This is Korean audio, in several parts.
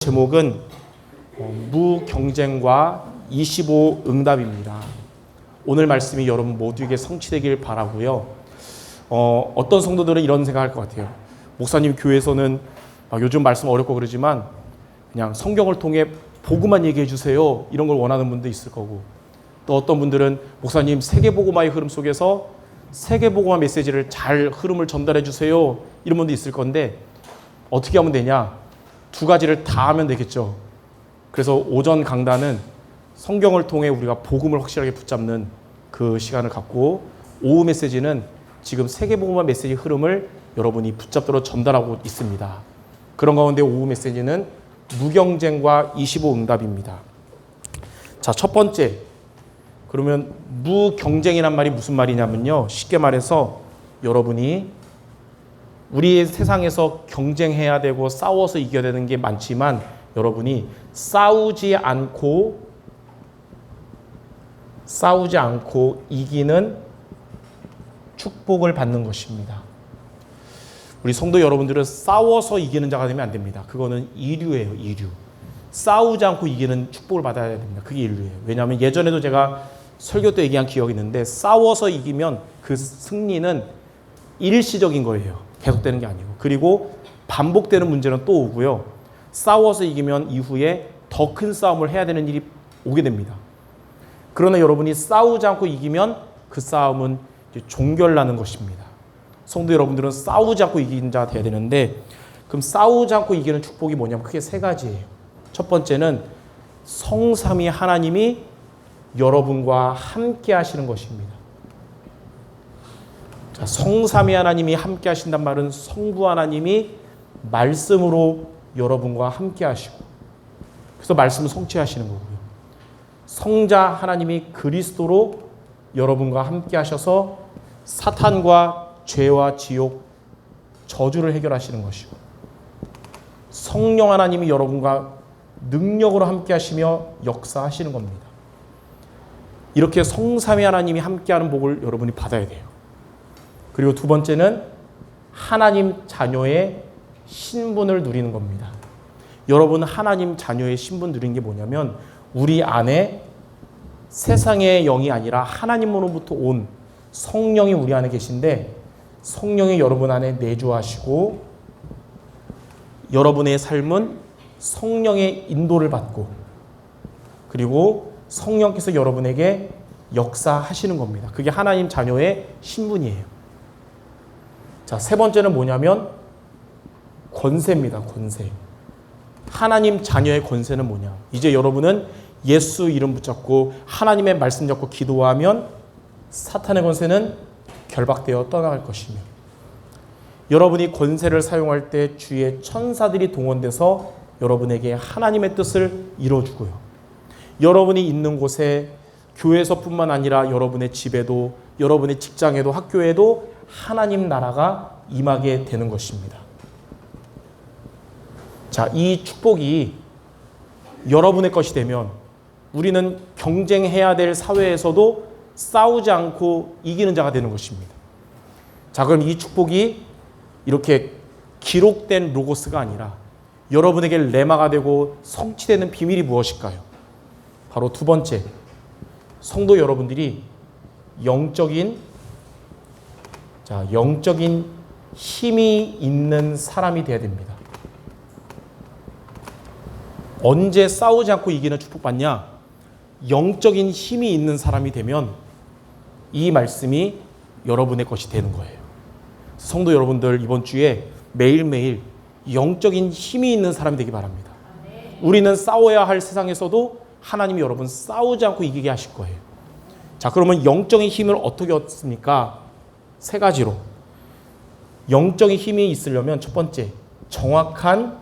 제목은 무경쟁과 25 응답입니다. 오늘 말씀이 여러분 모두에게 성취되길 바라고요. 어떤 성도들은 이런 생각할 것 같아요. 목사님 교회에서는 요즘 말씀 어렵고 그러지만 그냥 성경을 통해 복음만 얘기해 주세요. 이런 걸 원하는 분도 있을 거고, 또 어떤 분들은 목사님 세계복음화의 흐름 속에서 세계복음화 메시지를 잘 흐름을 전달해 주세요. 이런 분도 있을 건데 어떻게 하면 되냐? 두 가지를 다 하면 되겠죠. 그래서 오전 강단은 성경을 통해 우리가 복음을 확실하게 붙잡는 그 시간을 갖고, 오후 메시지는 지금 세계복음화 메시지 흐름을 여러분이 붙잡도록 전달하고 있습니다. 그런 가운데 오후 메시지는 무경쟁과 25 응답입니다. 자, 첫 번째, 그러면 무경쟁이란 말이 무슨 말이냐면요, 쉽게 말해서 여러분이 우리의 세상에서 경쟁해야 되고 싸워서 이겨야 되는 게 많지만 여러분이 싸우지 않고 이기는 축복을 받는 것입니다. 우리 성도 여러분들은 싸워서 이기는 자가 되면 안 됩니다. 그거는 이류예요, 이류. 싸우지 않고 이기는 축복을 받아야 됩니다. 그게 인류예요. 왜냐하면 예전에도 제가 설교 때 얘기한 기억이 있는데, 싸워서 이기면 그 승리는 일시적인 거예요. 계속되는 게 아니고. 그리고 반복되는 문제는 또 오고요. 싸워서 이기면 이후에 더 큰 싸움을 해야 되는 일이 오게 됩니다. 그러나 여러분이 싸우지 않고 이기면 그 싸움은 이제 종결나는 것입니다. 성도 여러분들은 싸우지 않고 이기는 자가 돼야 되는데, 그럼 싸우지 않고 이기는 축복이 뭐냐면 크게 세 가지예요. 첫 번째는 성삼위 하나님이 여러분과 함께 하시는 것입니다. 자, 성삼위 하나님이 함께 하신단 말은 성부 하나님이 말씀으로 여러분과 함께 하시고, 그래서 말씀을 성취하시는 거고요. 성자 하나님이 그리스도로 여러분과 함께 하셔서 사탄과 죄와 지옥, 저주를 해결하시는 것이고, 성령 하나님이 여러분과 능력으로 함께 하시며 역사하시는 겁니다. 이렇게 성삼위 하나님이 함께하는 복을 여러분이 받아야 돼요. 그리고 두 번째는 하나님 자녀의 신분을 누리는 겁니다. 여러분 하나님 자녀의 신분 누리는 게 뭐냐면, 우리 안에 세상의 영이 아니라 하나님으로부터 온 성령이 우리 안에 계신데, 성령이 여러분 안에 내주하시고 여러분의 삶은 성령의 인도를 받고, 그리고 성령께서 여러분에게 역사하시는 겁니다. 그게 하나님 자녀의 신분이에요. 자, 세 번째는 뭐냐면 권세입니다. 권세. 하나님 자녀의 권세는 뭐냐? 이제 여러분은 예수 이름 붙잡고 하나님의 말씀 잡고 기도하면 사탄의 권세는 결박되어 떠나갈 것이며, 여러분이 권세를 사용할 때 주의 천사들이 동원돼서 여러분에게 하나님의 뜻을 이뤄주고요. 여러분이 있는 곳에, 교회에서뿐만 아니라 여러분의 집에도, 여러분의 직장에도, 학교에도 하나님 나라가 임하게 되는 것입니다. 자, 이 축복이 여러분의 것이 되면 우리는 경쟁해야 될 사회에서도 싸우지 않고 이기는 자가 되는 것입니다. 자, 그럼 이 축복이 이렇게 기록된 로고스가 아니라 여러분에게 레마가 되고 성취되는 비밀이 무엇일까요? 바로 두 번째, 성도 여러분들이 영적인 힘이 있는 사람이 되어야 됩니다. 언제 싸우지 않고 이기는 축복 받냐? 영적인 힘이 있는 사람이 되면 이 말씀이 여러분의 것이 되는 거예요. 성도 여러분들, 이번 주에 매일매일 영적인 힘이 있는 사람이 되기 바랍니다. 우리는 싸워야 할 세상에서도 하나님이 여러분 싸우지 않고 이기게 하실 거예요. 자, 그러면 영적인 힘을 어떻게 얻습니까? 세 가지로. 영적인 힘이 있으려면 첫 번째, 정확한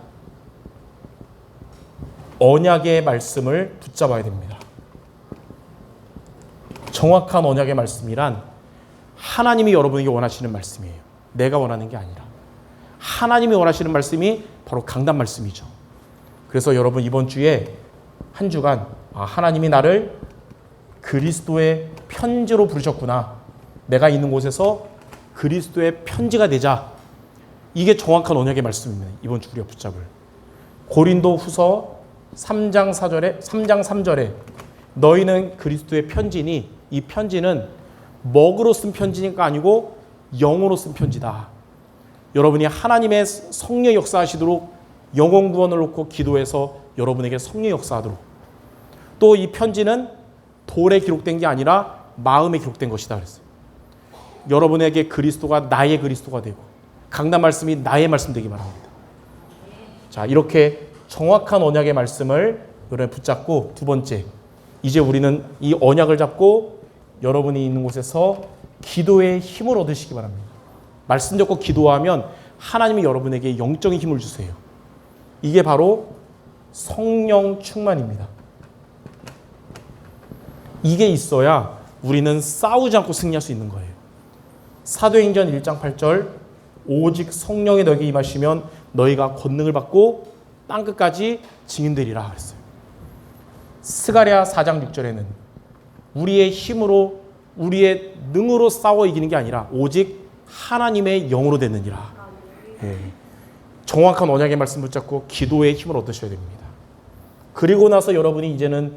언약의 말씀을 붙잡아야 됩니다. 정확한 언약의 말씀이란 하나님이 여러분에게 원하시는 말씀이에요. 내가 원하는 게 아니라 하나님이 원하시는 말씀이 바로 강단 말씀이죠. 그래서 여러분 이번 주에 한 주간 하나님이 나를 그리스도의 편지로 부르셨구나. 내가 있는 곳에서 그리스도의 편지가 되자. 이게 정확한 언약의 말씀입니다. 이번 주 우리가 붙잡을. 고린도후서 3장 3절에 너희는 그리스도의 편지니 이 편지는 먹으로 쓴 편지니까 아니고 영으로 쓴 편지다. 여러분이 하나님의 성령 역사하시도록 영혼 구원을 놓고 기도해서 여러분에게 성령 역사하도록. 또 이 편지는 돌에 기록된 게 아니라 마음에 기록된 것이다 그랬어요. 여러분에게 그리스도가 나의 그리스도가 되고 강단 말씀이 나의 말씀 되기 바랍니다. 자, 이렇게 정확한 언약의 말씀을 여러분 붙잡고, 두 번째, 이제 우리는 이 언약을 잡고 여러분이 있는 곳에서 기도의 힘을 얻으시기 바랍니다. 말씀 잡고 기도하면 하나님이 여러분에게 영적인 힘을 주세요. 이게 바로 성령 충만입니다. 이게 있어야 우리는 싸우지 않고 승리할 수 있는 거예요. 사도행전 1장 8절 오직 성령이 너에게 임하시면 너희가 권능을 받고 땅끝까지 증인되리라 그랬어요. 스가랴 4장 6절에는 우리의 힘으로 우리의 능으로 싸워 이기는 게 아니라 오직 하나님의 영으로 되느니라. 정확한 언약의 말씀 붙잡고 기도의 힘을 얻으셔야 됩니다. 그리고 나서 여러분이 이제는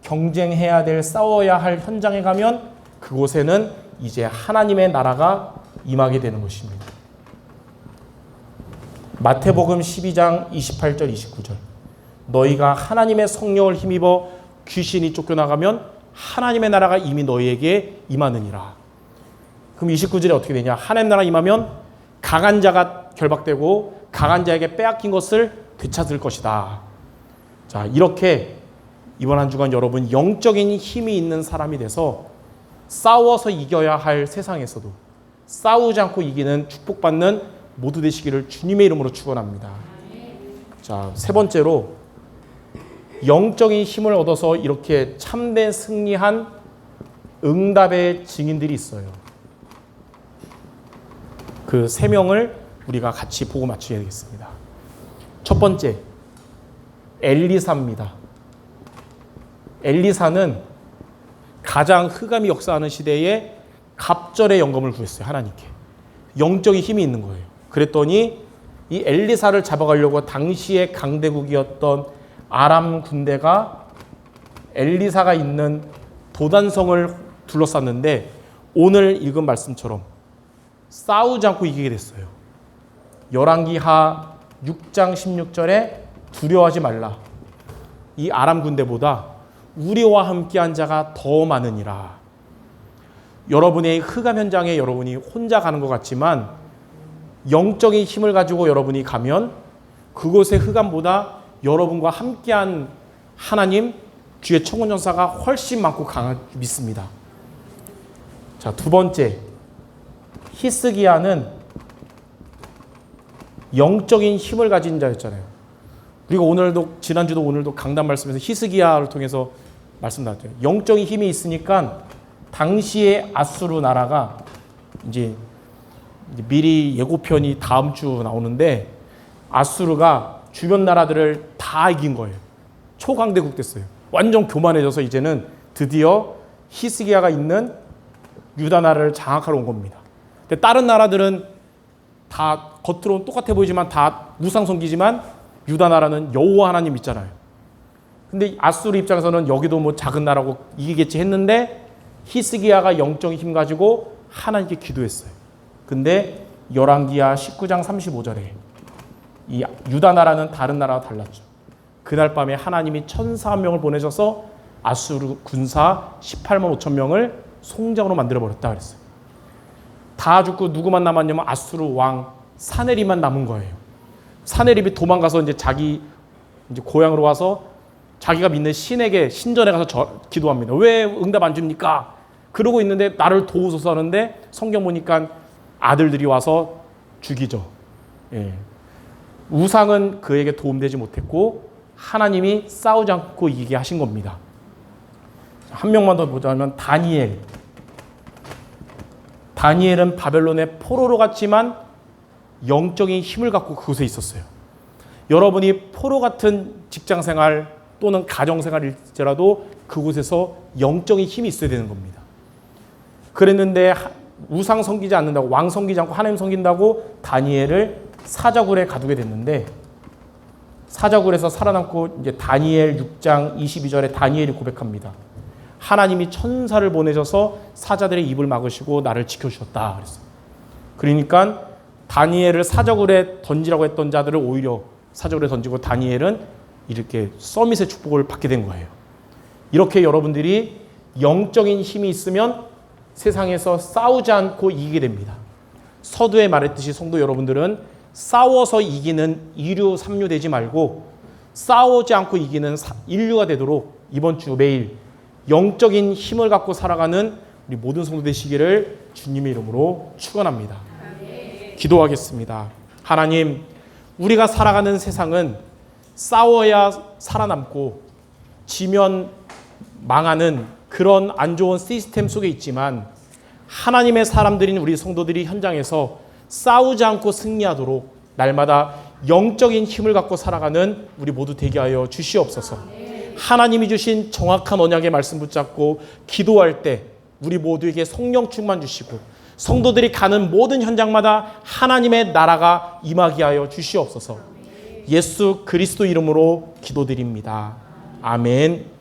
경쟁해야 될, 싸워야 할 현장에 가면 그곳에는 이제 하나님의 나라가 임하게 되는 것입니다. 마태복음 12장 28절 29절 너희가 하나님의 성령을 힘입어 귀신이 쫓겨나가면 하나님의 나라가 이미 너희에게 임하느니라. 그럼 29절에 어떻게 되냐? 하나님 나라 임하면 강한 자가 결박되고 강한 자에게 빼앗긴 것을 되찾을 것이다. 자, 이렇게 이번 한 주간 여러분 영적인 힘이 있는 사람이 돼서 싸워서 이겨야 할 세상에서도 싸우지 않고 이기는 축복받는 모두 되시기를 주님의 이름으로 축원합니다. 자, 세 번째로 영적인 힘을 얻어서 이렇게 참된 승리한 응답의 증인들이 있어요. 그 세 명을 우리가 같이 보고 맞추어야 되겠습니다. 첫 번째, 엘리사입니다. 엘리사는 가장 흑암이 역사하는 시대에 갑절의 영검을 구했어요. 하나님께. 영적인 힘이 있는 거예요. 그랬더니 이 엘리사를 잡아가려고 당시의 강대국이었던 아람 군대가 엘리사가 있는 도단성을 둘러쌌는데 오늘 읽은 말씀처럼 싸우지 않고 이기게 됐어요. 열왕기하 6장 16절에 두려워하지 말라. 이 아람 군대보다 우리와 함께한 자가 더 많으니라. 여러분의 흑암 현장에 여러분이 혼자 가는 것 같지만 영적인 힘을 가지고 여러분이 가면 그곳의 흑암보다 여러분과 함께한 하나님, 주의 청군전사가 훨씬 많고 강하게 믿습니다. 자, 두 번째, 히스기야는 영적인 힘을 가진 자였잖아요. 우리가 오늘도, 지난주도 오늘도 강단 말씀에서 히스기야를 통해서 말씀 나왔죠. 영적인 힘이 있으니까 당시의 아수르 나라가 이제 미리 예고편이 다음 주 나오는데 아수르가 주변 나라들을 다 이긴 거예요. 초강대국 됐어요. 완전 교만해져서 이제는 드디어 히스기야가 있는 유다 나라를 장악하러 온 겁니다. 근데 다른 나라들은 다 겉으로는 똑같아 보이지만 다 우상 섬기지만 유다 나라는 여호와 하나님 믿잖아요. 근데 아수르 입장에서는 여기도 뭐 작은 나라고 이기겠지 했는데 히스기야가 영적인 힘 가지고 하나님께 기도했어요. 근데 열왕기하 19장 35절에 이 유다 나라는 다른 나라와 달랐죠. 그날 밤에 하나님이 천사 한 명을 보내셔서 아수르 군사 18만 5천 명을 송장으로 만들어버렸다 그랬어요. 다 죽고 누구만 남았냐면 아수르 왕 사네립만 남은 거예요. 사네립이 도망가서 이제 자기 이제 고향으로 와서 자기가 믿는 신에게 신전에 가서 기도합니다. 왜 응답 안 줍니까? 그러고 있는데 나를 도우소서 하는데 성경 보니까 아들들이 와서 죽이죠. 예. 우상은 그에게 도움되지 못했고 하나님이 싸우지 않고 이기게 하신 겁니다. 한 명만 더 보자면 다니엘. 다니엘은 바벨론의 포로로 갔지만 영적인 힘을 갖고 그곳에 있었어요. 여러분이 포로 같은 직장생활 또는 가정생활일지라도 그곳에서 영적인 힘이 있어야 되는 겁니다. 그랬는데 우상 섬기지 않는다고, 왕 섬기지 않고 하나님 섬긴다고 다니엘을 사자굴에 가두게 됐는데 사자굴에서 살아남고 이제 다니엘 6장 22절에 다니엘이 고백합니다. 하나님이 천사를 보내셔서 사자들의 입을 막으시고 나를 지켜주셨다 그랬어요. 그러니까 다니엘을 사자굴에 던지라고 했던 자들을 오히려 사자굴에 던지고 다니엘은 이렇게 서밋의 축복을 받게 된 거예요. 이렇게 여러분들이 영적인 힘이 있으면 세상에서 싸우지 않고 이기게 됩니다. 서두에 말했듯이 성도 여러분들은 싸워서 이기는 2류, 3류 되지 말고 싸우지 않고 이기는 1류가 되도록 이번 주 매일 영적인 힘을 갖고 살아가는 우리 모든 성도 되시기를 주님의 이름으로 축원합니다. 기도하겠습니다. 하나님, 우리가 살아가는 세상은 싸워야 살아남고 지면 망하는 그런 안 좋은 시스템 속에 있지만 하나님의 사람들인 우리 성도들이 현장에서 싸우지 않고 승리하도록 날마다 영적인 힘을 갖고 살아가는 우리 모두 되게 하여 주시옵소서. 하나님이 주신 정확한 언약의 말씀 붙잡고 기도할 때 우리 모두에게 성령 충만 주시고 성도들이 가는 모든 현장마다 하나님의 나라가 임하게 하여 주시옵소서. 예수 그리스도 이름으로 기도드립니다. 아멘.